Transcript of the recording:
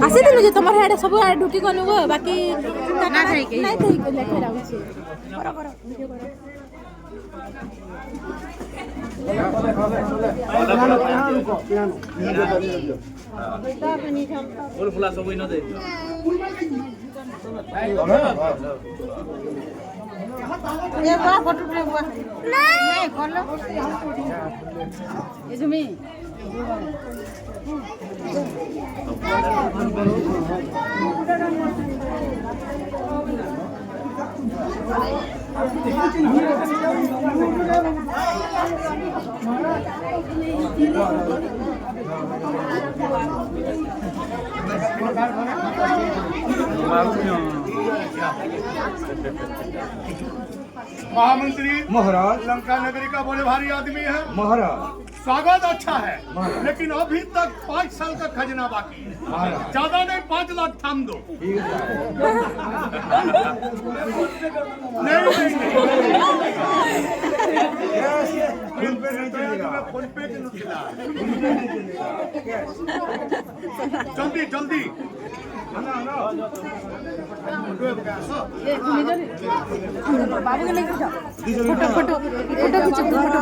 ଆସିଥିଲୁ ଯେ ତମର ହେଆଡ଼େ ସବୁ ଢୁକି ଗଲୁ ବାକି ନାଇଁ ତ ଲେଖା ଯାଉଛି କର କର ଭିଡ଼ିଓ କର फुल फुला सब इन दे ये बा फोटो लेबा नहीं खोलो ये जुमी महामंत्री महाराज लंका नगरी का बड़े भारी आदमी है महाराज स्वागत अच्छा है लेकिन अभी तक 5 साल का खजना बाकी है ज्यादा नहीं 5 लाख थाम दो नहीं फोन पे जल्दी जल्दी बाबू के लेके जाओ फोटो फोटो फोटो खींचो फोटो